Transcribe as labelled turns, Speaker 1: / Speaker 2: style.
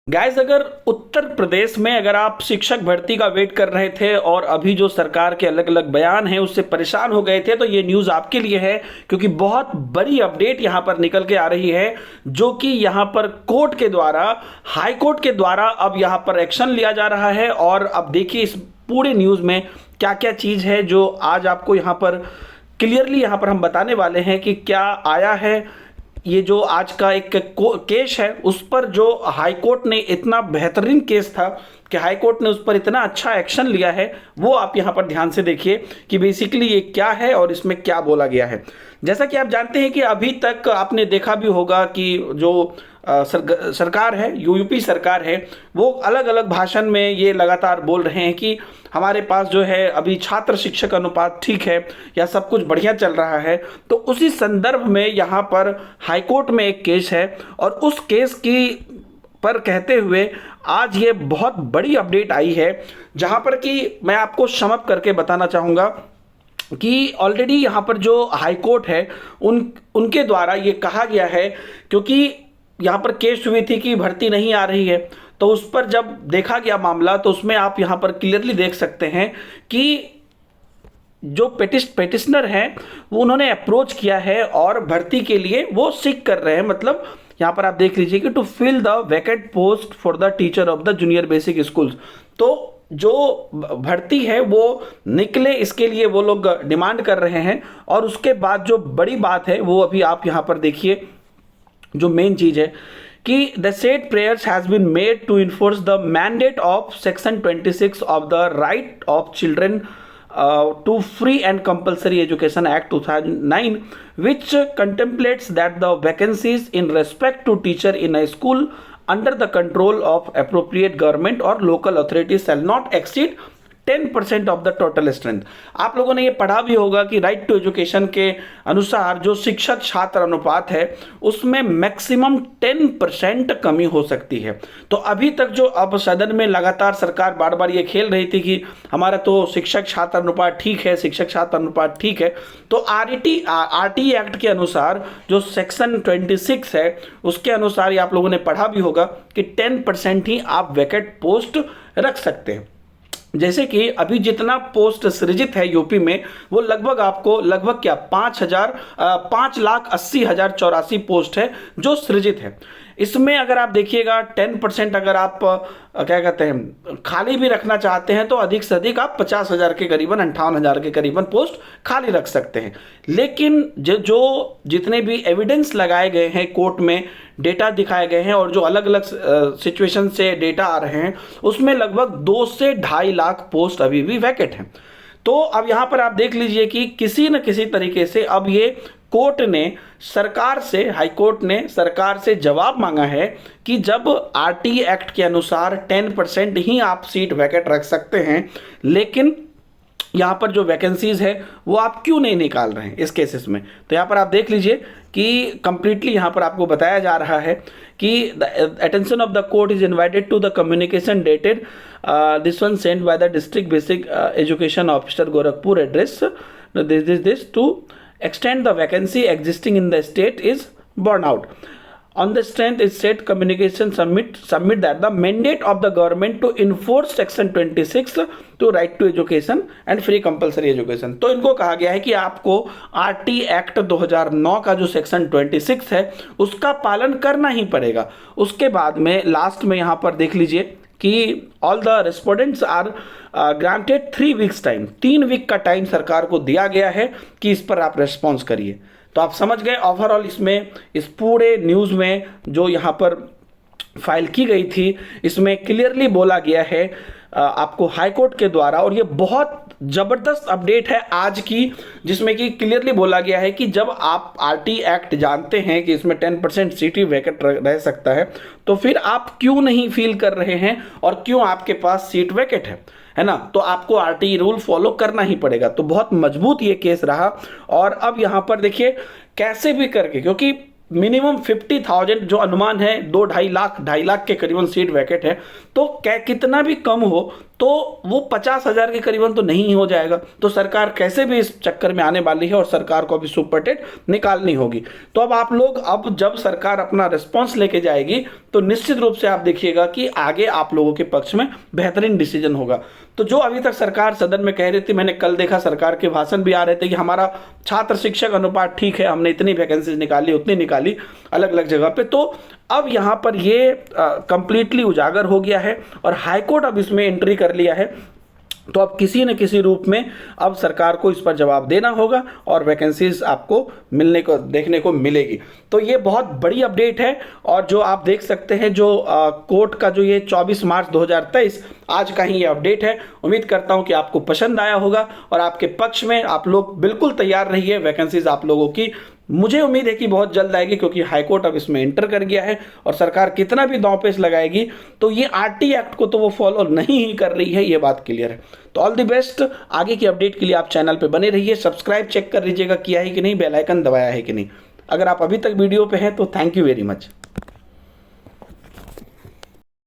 Speaker 1: Guys, अगर उत्तर प्रदेश में अगर आप शिक्षक भर्ती का वेट कर रहे थे और अभी जो सरकार के अलग अलग बयान हैं उससे परेशान हो गए थे, तो ये न्यूज़ आपके लिए है। क्योंकि बहुत बड़ी अपडेट यहाँ पर निकल के आ रही है, जो कि यहाँ पर कोर्ट के द्वारा, हाई कोर्ट के द्वारा अब यहाँ पर एक्शन लिया जा रहा है। और अब देखिए इस पूरे न्यूज़ में क्या क्या चीज़ है जो आज आपको यहाँ पर क्लियरली यहाँ पर हम बताने वाले हैं कि क्या आया है। ये जो आज का एक केस है, उस पर जो हाई कोर्ट ने, इतना बेहतरीन केस था कि हाई कोर्ट ने उस पर इतना अच्छा एक्शन लिया है, वो आप यहाँ पर ध्यान से देखिए कि बेसिकली ये क्या है और इसमें क्या बोला गया है। जैसा कि आप जानते हैं कि अभी तक आपने देखा भी होगा कि जो सरकार है, यूपी सरकार है, वो अलग अलग भाषण में ये लगातार बोल रहे हैं कि हमारे पास जो है अभी छात्र शिक्षक अनुपात ठीक है या सब कुछ बढ़िया चल रहा है। तो उसी संदर्भ में यहाँ पर हाईकोर्ट में एक केस है और उस केस की पर कहते हुए आज ये बहुत बड़ी अपडेट आई है, जहाँ पर कि मैं आपको समअप करके बताना चाहूँगा कि ऑलरेडी यहाँ पर जो हाई कोर्ट है उनके द्वारा ये कहा गया है, क्योंकि यहाँ पर केस हुई थी कि भर्ती नहीं आ रही है, तो उस पर जब देखा गया मामला तो उसमें आप यहाँ पर क्लियरली देख सकते हैं कि जो पेटिशनर हैं वो उन्होंने अप्रोच किया है और भर्ती के लिए वो सीख कर रहे हैं। मतलब यहाँ पर आप देख लीजिए कि to fill the vacant post for the teacher of the junior basic schools. तो जो भर्ती है वो निकले, इसके लिए वो लोग डिमांड कर रहे हैं। और उसके बाद जो बड़ी बात है वो अभी आप यहाँ पर देखिए, जो मेन चीज है कि the said prayers has been made to enforce the mandate of section 26 of the right of children to Free and Compulsory Education Act 2009, which contemplates that the vacancies in respect to teacher in a school under the control of appropriate government or local authorities shall not exceed 10% of the total strength. आप लोगों ने ये पढ़ा भी होगा कि right to education के अनुसार जो शिक्षक छात्र अनुपात है उसमें मैक्सिमम 10% कमी हो सकती है। तो अभी तक जो अब सदन में लगातार सरकार बार बार ये खेल रही थी कि हमारा तो शिक्षक छात्र अनुपात ठीक है, शिक्षक छात्र अनुपात ठीक है, तो आरटी एक्ट के अनुसार जो सेक्शन 26 है उसके अनुसार ये आप लोगों ने पढ़ा भी होगा कि 10% ही आप वैकेंट पोस्ट रख सकते हैं। जैसे कि अभी जितना पोस्ट सृजित है यूपी में, वो लगभग क्या 5,80,084 पोस्ट है जो सृजित है। इसमें अगर आप देखिएगा 10% अगर आप क्या कहते हैं खाली भी रखना चाहते हैं तो अधिक से अधिक आप 50,000 के करीबन, 58,000 के करीबन पोस्ट खाली रख सकते हैं। लेकिन जो जितने भी एविडेंस लगाए गए हैं कोर्ट में, डेटा दिखाए गए हैं और जो अलग अलग सिचुएशन से डेटा आ रहे हैं, उसमें लगभग 2 से 2.5 लाख पोस्ट अभी भी वैकेंट हैं। तो अब यहाँ पर आप देख लीजिए कि किसी न किसी तरीके से अब ये कोर्ट ने सरकार से, हाई कोर्ट ने सरकार से जवाब मांगा है कि जब आरटी एक्ट के अनुसार 10% ही आप सीट वैकेंट रख सकते हैं, लेकिन यहाँ पर जो वैकेंसीज है वो आप क्यों नहीं निकाल रहे हैं इस केसेस में। तो यहाँ पर आप देख लीजिए कि कंप्लीटली यहाँ पर आपको बताया जा रहा है कि the attention of the court is invited to the communication dated this one send by the district basic education officer Gorakhpur address this to extend the vacancy existing in the state is borne out. On the strength is said communication submit that the mandate of the government to enforce section 26 to right to education and free compulsory education। तो इनको कहा गया है कि आपको RT act 2009 का जो section 26 है उसका पालन करना ही पड़ेगा। उसके बाद में लास्ट में यहाँ पर देख लीजिए कि all the respondents are granted 3 weeks time, 3 week का टाइम सरकार को दिया गया है कि इस पर आप रेस्पॉन्स करिए। तो आप समझ गए ओवरऑल इसमें, इस पूरे न्यूज़ में जो यहाँ पर फाइल की गई थी, इसमें क्लियरली बोला गया है आपको हाई कोर्ट के द्वारा, और ये बहुत ज़बरदस्त अपडेट है आज की, जिसमें कि क्लियरली बोला गया है कि जब आप आरटी एक्ट जानते हैं कि इसमें 10% सीट ही वैकेंट रह सकता है, तो फिर आप क्यों नहीं फील कर रहे हैं और क्यों आपके पास सीट वैकेंट है ना। तो आपको आरटी रूल फॉलो करना ही पड़ेगा। तो बहुत मजबूत ये केस रहा। और अब यहाँ पर देखिए कैसे भी करके, क्योंकि मिनिमम 50,000 जो अनुमान है, 2-2.5 लाख के करीबन सीट वैकेंट है, तो क्या कितना भी कम हो तो वो 50,000 के करीबन तो नहीं हो जाएगा। तो सरकार कैसे भी इस चक्कर में आने वाली है और सरकार को अभी सुपर टेट निकालनी होगी। तो अब आप लोग, अब जब सरकार अपना रिस्पॉन्स लेके जाएगी तो निश्चित रूप से आप देखिएगा कि आगे आप लोगों के पक्ष में बेहतरीन डिसीजन होगा। तो जो अभी तक सरकार सदन में कह रही थी, मैंने कल देखा सरकार के भाषण भी आ रहे थे कि हमारा छात्र शिक्षक अनुपात ठीक है, हमने इतनी वैकेंसीज निकाली, उतनी निकाली अलग अलग जगह पे, तो अब यहां पर ये कंप्लीटली उजागर हो गया है और हाईकोर्ट अब इसमें एंट्री कर लिया है। तो अब किसी न किसी रूप में अब सरकार को इस पर जवाब देना होगा और वैकेंसीज आपको मिलने को, देखने को मिलेगी। तो ये बहुत बड़ी अपडेट है। और जो आप देख सकते हैं, जो कोर्ट का जो ये 24 मार्च 2023 आज का ही ये अपडेट है। उम्मीद करता हूं कि आपको पसंद आया होगा और आपके पक्ष में आप लोग बिल्कुल तैयार रहिए। वैकेंसीज आप लोगों की मुझे उम्मीद है कि बहुत जल्द आएगी, क्योंकि हाईकोर्ट अब इसमें एंटर कर गया है और सरकार कितना भी दांव पेच लगाएगी तो ये आरटी एक्ट को तो वो फॉलो नहीं ही कर रही है, ये बात क्लियर है। तो ऑल द बेस्ट। आगे की अपडेट के लिए आप चैनल पे बने रहिए, सब्सक्राइब चेक कर लीजिएगा किया है कि नहीं, बेल आइकन दबाया है कि नहीं। अगर आप अभी तक वीडियो पे हैं तो थैंक यू वेरी मच।